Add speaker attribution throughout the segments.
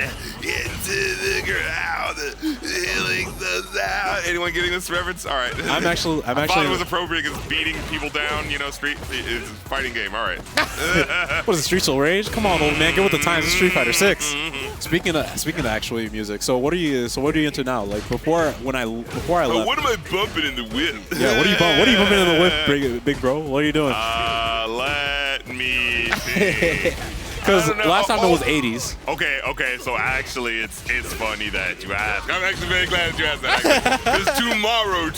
Speaker 1: into the ground, healing the sound. Anyone getting this reference? All right.
Speaker 2: I'm actually.
Speaker 1: I thought it was appropriate because beating people down, you know, street is a fighting game. All right.
Speaker 2: What is it, Streets of Rage? Come on, old man, get with the times. It's Street Fighter 6. Speaking of actually music, so what are you into now? Like before I left.
Speaker 1: What am I bumping in the whip?
Speaker 2: Yeah, what are you bumping in the whip, big bro? What are you doing?
Speaker 1: Let me see.
Speaker 2: Because last time it was 80s.
Speaker 1: Okay. So actually, it's funny that you asked. I'm actually very glad that you asked that. Because tomorrow,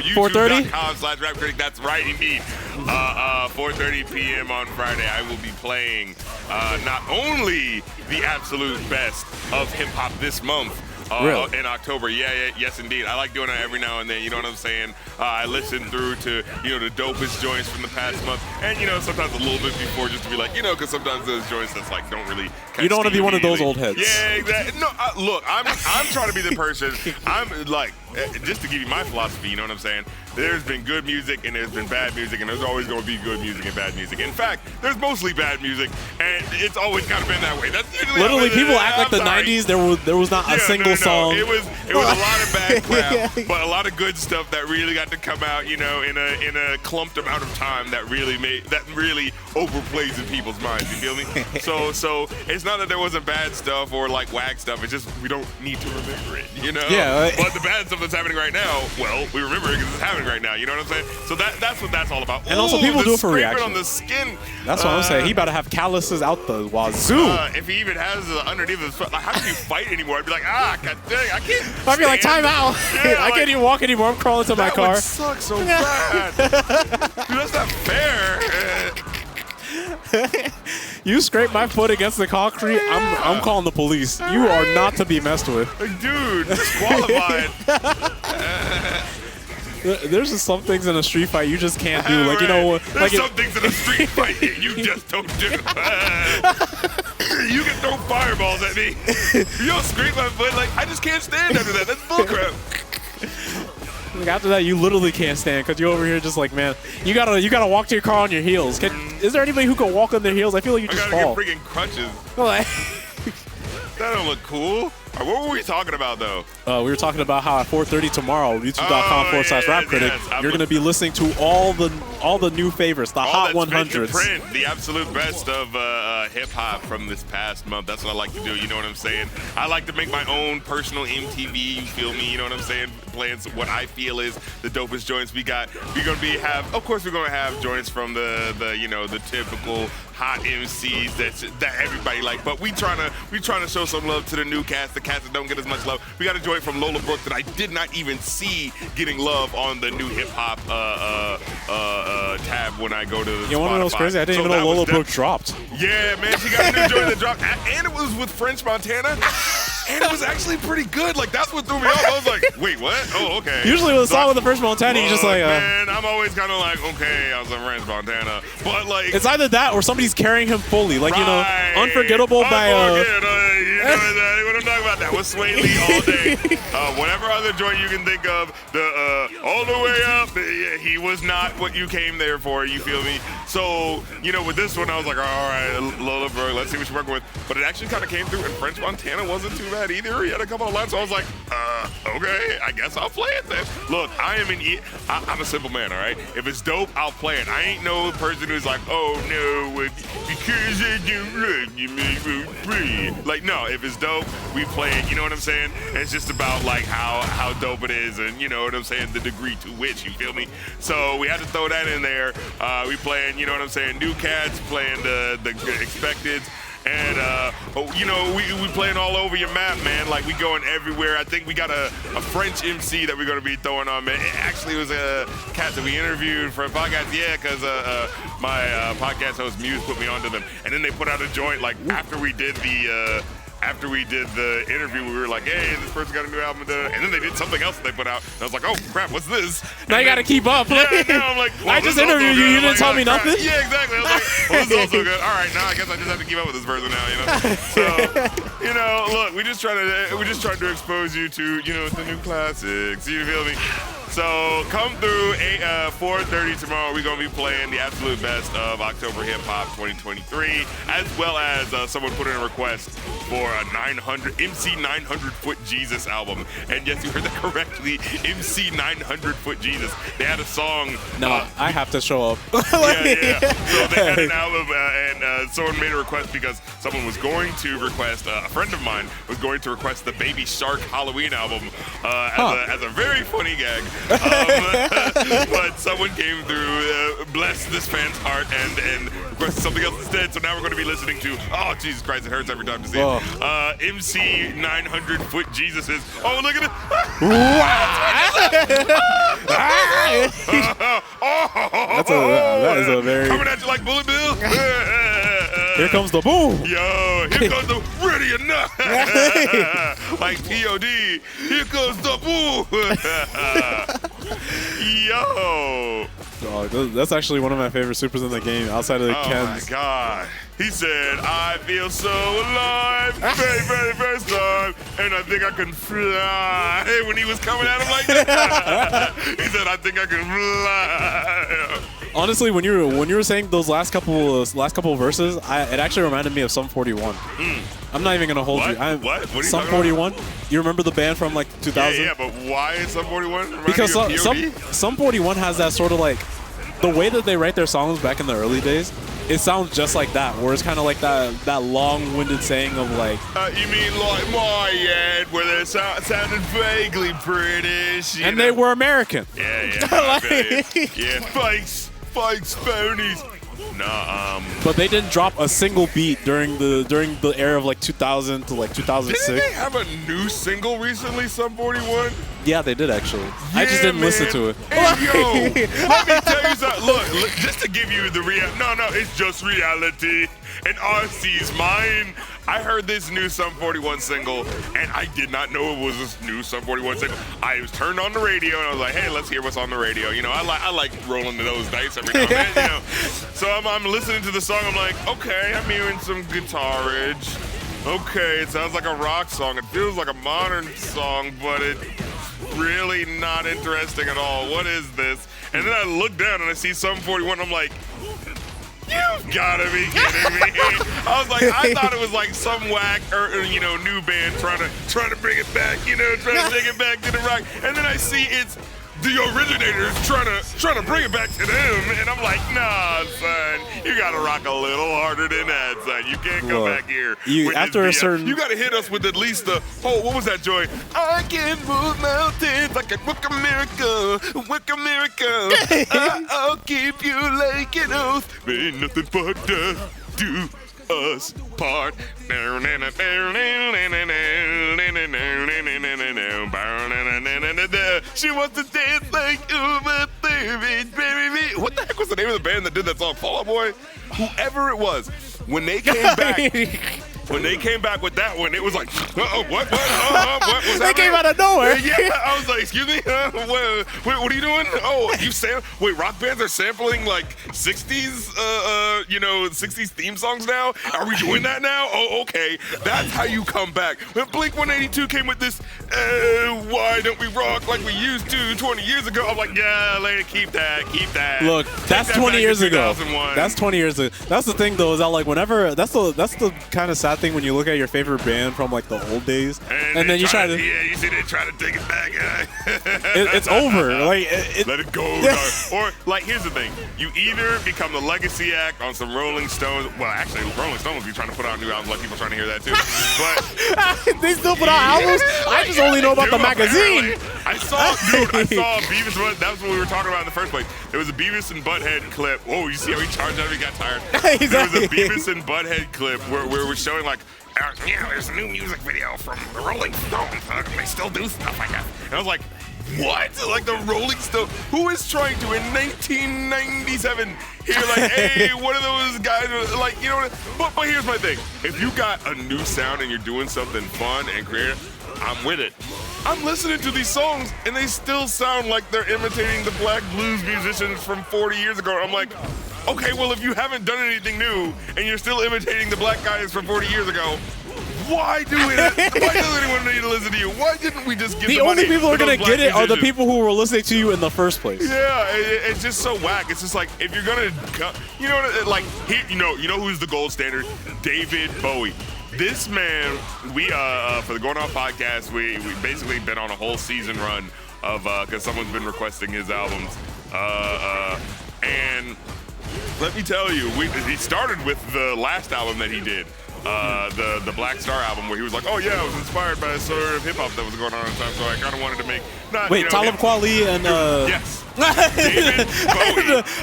Speaker 1: YouTube.com/rapcritic. That's right, indeed. 4:30 p.m. on Friday, I will be playing not only the absolute best of hip hop this month.
Speaker 2: Really?
Speaker 1: In October, yes indeed. I like doing it every now and then, you know what I'm saying? I listen through to, you know, the dopest joints from the past month, and, you know, sometimes a little bit before just to be like, you know, because sometimes those joints that's like don't really
Speaker 2: You don't want to be one of those old heads.
Speaker 1: Yeah, exactly. No, look, I'm trying to be the person, I'm like, just to give you my philosophy, you know what I'm saying? There's been good music and there's been bad music, and there's always going to be good music and bad music. In fact, there's mostly bad music, and it's always kind of been that way. That's usually
Speaker 2: literally people act like the 90s. There was not a single song.
Speaker 1: It was a lot of bad crap, but a lot of good stuff that really got to come out, you know, in a clumped amount of time that really overplays in people's minds. You feel me? So it's not that there wasn't bad stuff or like whack stuff. It's just we don't need to remember it, you know.
Speaker 2: Yeah.
Speaker 1: But the bad stuff that's happening right now, well, we remember it because it's happening right now. You know what I'm saying? So that's what that's all about.
Speaker 2: And also people do it for reaction.
Speaker 1: On the skin.
Speaker 2: That's what I'm saying. He about to have calluses out the wazoo.
Speaker 1: If he even has underneath his foot, like how can you fight anymore? I'd be like, god dang, I can't.
Speaker 2: I'd be like, time out.
Speaker 1: Yeah,
Speaker 2: I can't even walk anymore. I'm crawling to my car.
Speaker 1: That would suck so bad. Dude, that's not fair.
Speaker 2: You scrape my foot against the concrete, I'm calling the police. You are not to be messed with.
Speaker 1: Dude, disqualified.
Speaker 2: There's just some things in a street fight you just can't do. Like, you know,
Speaker 1: there's some things in a street fight you just don't do. You can throw fireballs at me. You don't scrape my foot. Like, I just can't stand under that. That's bullcrap.
Speaker 2: Like after that, you literally can't stand because you're over here just like, man, you gotta walk to your car on your heels. Is there anybody who can walk on their heels? I feel like you just fall.
Speaker 1: I gotta get freaking crutches. That don't look cool. What were we talking about, though?
Speaker 2: We were talking about how at 4:30 tomorrow, youtube.com/rapcritic, you're going to be listening to all the new favorites, the Hot 100s.
Speaker 1: The absolute best of hip-hop from this past month. That's what I like to do, you know what I'm saying? I like to make my own personal MTV, you feel me, you know what I'm saying? Playing what I feel is the dopest joints we got. We're going to of course, we're going to have joints from the you know, the typical hot MCs that everybody like, but we trying to show some love to the new cast, the cast that don't get as much love. We got a joint from Lola Brooke that I did not even see getting love on the new hip hop tab when I go to the
Speaker 2: You want to know what's crazy? I didn't even know Lola Brooke dropped.
Speaker 1: Yeah, man, she got a new joint that dropped, and it was with French Montana. And it was actually pretty good. Like, that's what threw me off. I was like, wait, what? Oh, okay.
Speaker 2: Usually with a song with the French Montana, you just like,
Speaker 1: man, I'm always kind of like, okay, I was on French Montana. But, like,
Speaker 2: it's either that or somebody's carrying him fully. Like, you know, Unforgettable by,
Speaker 1: you know what I'm talking about? That was Sway Lee all day. Whatever other joint you can think of, all the way up, he was not what you came there for, you feel me? So, you know, with this one, I was like, all right, Lola Brooke, let's see what she's working with. But it actually kind of came through, and French Montana wasn't too bad either. He had a couple of lines, so I was like, okay, I guess I'll play it then. Look, I'm a simple man, all right? If it's dope, I'll play it. I ain't no person who's like, oh no, because I don't like you make me free. Like, no, if it's dope, we play it. You know what I'm saying? It's just about like how dope it is, and you know what I'm saying, the degree to which, you feel me? So we had to throw that in there. We playing, you know what I'm saying, new cats, playing the expecteds. And, you know, we playing all over your map, man. Like, we going everywhere. I think we got a French MC that we're going to be throwing on, man. It actually was a cat that we interviewed for a podcast. Yeah, because my podcast host, Muse, put me onto them. And then they put out a joint, like, after we did the interview, we were like, hey, this person got a new album. And then they did something else that they put out. And I was like, oh, crap, what's this?
Speaker 2: Now you got to keep up.
Speaker 1: Yeah, now I'm like, well,
Speaker 2: I just interviewed you. You didn't tell me nothing?
Speaker 1: Yeah, exactly. I was like, well, this is also good. All right, now I guess I just have to keep up with this person now, you know? So, you know, look, we just trying to expose you to, you know, the new classics. You feel me? So come through 4:30 tomorrow. We're going to be playing the absolute best of October Hip Hop 2023, as well as someone put in a request for a MC 900 Foot Jesus album. And yes, you heard that correctly, MC 900 Foot Jesus. They had a song.
Speaker 2: No, I have to show up.
Speaker 1: Yeah. So they had an album, and someone made a request because someone was going to request, a friend of mine was going to request the Baby Shark Halloween album as a very funny gag. But someone came through, blessed this fan's heart, and requested something else instead. So now we're going to be listening to, oh, Jesus Christ, it hurts every time to see it. MC 900 Foot Jesus is, oh, look at it.
Speaker 2: That is a very...
Speaker 1: Coming at you like Bullet Bill.
Speaker 2: Here comes the boom.
Speaker 1: Yo, here comes the ready or not. Like P.O.D. Here comes the boom. Yo.
Speaker 2: Oh, that's actually one of my favorite supers in the game outside of the Kens.
Speaker 1: Oh my God. He said, I feel so alive, very first time, and I think I can fly. When he was coming at him like that, he said, I think I can fly.
Speaker 2: Honestly, when you were saying those last couple of verses, it actually reminded me of Sum 41. I'm not even gonna hold you.
Speaker 1: What? What are you
Speaker 2: Sum
Speaker 1: talking
Speaker 2: 41. You remember the band from like 2000?
Speaker 1: Yeah, but why is Sum 41?
Speaker 2: Because Sum 41 has that sort of like the way that they write their songs back in the early days. It sounds just like that, where it's kind of like that long-winded saying of like.
Speaker 1: You mean like my end, where they sounded vaguely British,
Speaker 2: and they were American.
Speaker 1: Yeah. I feel you. Yeah, fakes, phonies. Nah,
Speaker 2: But they didn't drop a single beat during the era of like 2000 to like 2006.
Speaker 1: Didn't they have a new single recently, Sum 41?
Speaker 2: Yeah, they did actually. I just didn't listen to it.
Speaker 1: Hey, yo, let me tell you something. Look, just to give you the no, it's just reality. And RC's mine. I heard this new Sum 41 single, and I did not know it was this new Sum 41 single. I was turned on the radio, and I was like, hey, let's hear what's on the radio. You know, I like rolling those dice every now and then, you know. So I'm listening to the song. I'm like, okay, I'm hearing some guitarage. Okay, it sounds like a rock song. It feels like a modern song, but it's really not interesting at all. What is this? And then I look down, and I see Sum 41. I'm like, you've gotta be kidding me. I was like, I thought it was like some whack or new band trying to bring it back, trying to take it back to the rock. And then I see it's the originators trying to bring it back to them, and I'm like, nah, son, you gotta rock a little harder than that, son. You can't come back here.
Speaker 2: You
Speaker 1: gotta hit us with at least what was that, Joy? I can move mountains, I can work a miracle, I'll keep you like an oath. Ain't nothing but death do us part. She wants to dance like Uma baby. What the heck was the name of the band that did that song? Fall Out Boy? Whoever it was, when they came back. When they came back with that one, it was like, what was happening?
Speaker 2: They came out of nowhere.
Speaker 1: Yeah, I was like, excuse me, what are you doing? Oh, wait, rock bands are sampling like 60s, 60s theme songs now? Are we doing that now? Oh, okay. That's how you come back. When Blink 182 came with this, why don't we rock like we used to 20 years ago? I'm like, yeah, lady, keep that.
Speaker 2: Look, that's 20 years ago. That's 20 years ago. That's the thing, though, is that like whenever, that's the kind of sad thing when you look at your favorite band from like the old days, and then you try to
Speaker 1: you see they try to take it back.
Speaker 2: It's over. Like
Speaker 1: let it go. Or like here's the thing: you either become the legacy act on some Rolling Stones. Well, actually, Rolling Stones be trying to put out new albums. Like people trying to hear that too. But
Speaker 2: they still put out albums. I just only know about the magazine.
Speaker 1: I saw Beavis. That was what we were talking about in the first place. There was a Beavis and Butthead clip. Oh, you see how he charged out? He got tired.
Speaker 2: Exactly.
Speaker 1: There was a Beavis and Butthead clip where we're showing like, there's a new music video from the Rolling Stones. They still do stuff, I guess. And I was like, what? Like the Rolling Stones? Who is trying to, in 1997, hear like, hey, one of those guys, like, you know what? But here's my thing. If you got a new sound and you're doing something fun and creative, I'm with it. I'm listening to these songs, and they still sound like they're imitating the black blues musicians from 40 years ago. I'm like, okay, well, if you haven't done anything new, and you're still imitating the black guys from 40 years ago, Why do it? Why does anyone need to listen to you? Why didn't we just give
Speaker 2: The
Speaker 1: the
Speaker 2: only
Speaker 1: money
Speaker 2: people who are
Speaker 1: to
Speaker 2: going
Speaker 1: those
Speaker 2: to get
Speaker 1: black
Speaker 2: it are the
Speaker 1: musicians?
Speaker 2: people who were listening to you in the first place.
Speaker 1: Yeah, it's just so whack. It's just like if you're gonna, you know, like you know who's the gold standard? David Bowie. This man, we for the Going Off podcast, we basically been on a whole season run of because someone's been requesting his albums, and let me tell you, he started with the last album that he did. The Black Star album, where he was like, "Oh yeah, I was inspired by a sort of hip hop that was going on at the time, so I kind of wanted to make." Not,
Speaker 2: Wait,
Speaker 1: you know,
Speaker 2: Talib Kweli and
Speaker 1: yes. David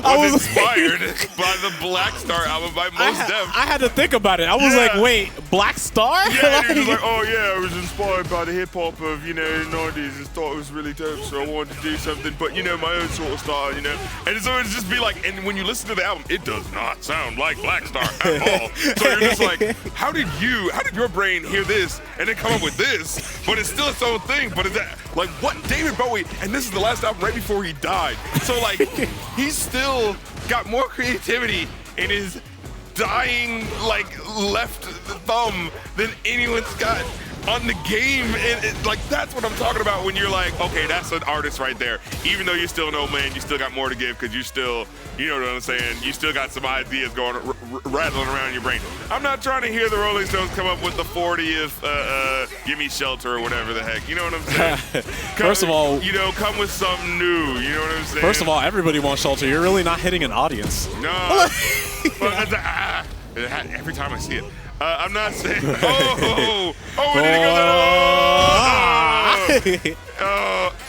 Speaker 1: Bowie was inspired by the Black Star album by Mos Def.
Speaker 2: I had to think about it. I was like, wait, Black Star?
Speaker 1: Yeah, he was like, oh yeah, I was inspired by the hip hop of, you know, the 90s and thought it was really dope, so I wanted to do something, but you know, my own sort of style, you know. And so it's just be like, and when you listen to the album, it does not sound like Black Star at all. So you're just like, how did your brain hear this and then come up with this? But it's still its own thing. But is that like what David Bowie? And this is the last album right before he died. So like, he's still got more creativity in his dying like left thumb than anyone's got on the game. And like that's what I'm talking about when you're like, okay, that's an artist right there. Even though you're still an old man, you still got more to give because you still, you know what I'm saying, you still got some ideas going rattling around in your brain. I'm not trying to hear the Rolling Stones come up with the 40th Give Me Shelter or whatever the heck. You know what I'm saying?
Speaker 2: First of all,
Speaker 1: you know, come with something new. You know what I'm saying?
Speaker 2: First of all, everybody wants Shelter. You're really not hitting an audience.
Speaker 1: No. But every time I see it. I'm not saying. We didn't go that.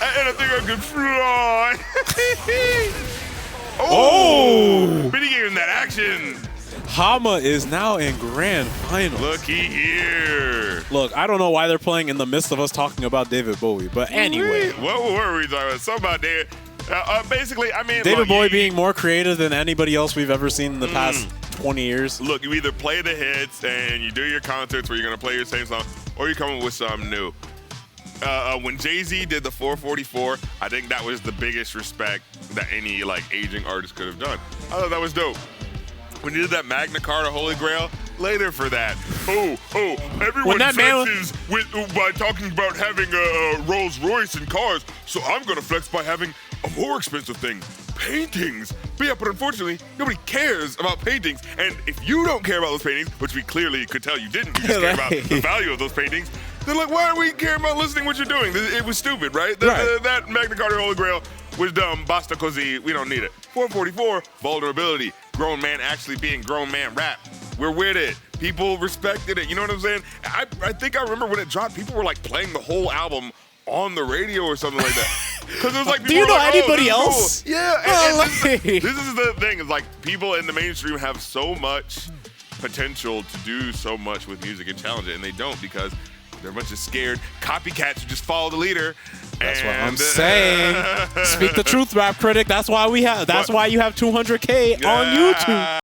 Speaker 1: And I think I could fly. But he gave him that action.
Speaker 2: Hamma is now in grand finals.
Speaker 1: Looky here.
Speaker 2: Look, I don't know why they're playing in the midst of us talking about David Bowie, but anyway.
Speaker 1: What were we talking about? Something about David. Basically, I mean,
Speaker 2: David Bowie being more creative than anybody else we've ever seen in the past 20 years.
Speaker 1: Look, you either play the hits and you do your concerts where you're going to play your same song, or you come up with something new. When Jay-Z did the 444, I think that was the biggest respect that any like aging artist could have done. I thought that was dope. When you did that Magna Carta Holy Grail, later for that. Everyone flexes by talking about having a Rolls Royce and cars, so I'm going to flex by having a more expensive thing, paintings. But yeah, but unfortunately, nobody cares about paintings. And if you don't care about those paintings, which we clearly could tell you didn't, you just care about the value of those paintings, then like, why are we caring about listening to what you're doing? It was stupid, right? That Magna Carta Holy Grail was dumb. Basta così. We don't need it. 444, vulnerability. Grown man actually being grown man rap. We're with it. People respected it. You know what I'm saying? I think I remember when it dropped, people were like playing the whole album on the radio or something like that. Because it was like,
Speaker 2: do you know anybody else?
Speaker 1: Cool. Yeah. This is the thing. Is like people in the mainstream have so much potential to do so much with music and challenge it, and they don't because they're a bunch of scared copycats who just follow the leader.
Speaker 2: That's what I'm saying. Speak the truth, rap critic. That's why you have 200K on YouTube.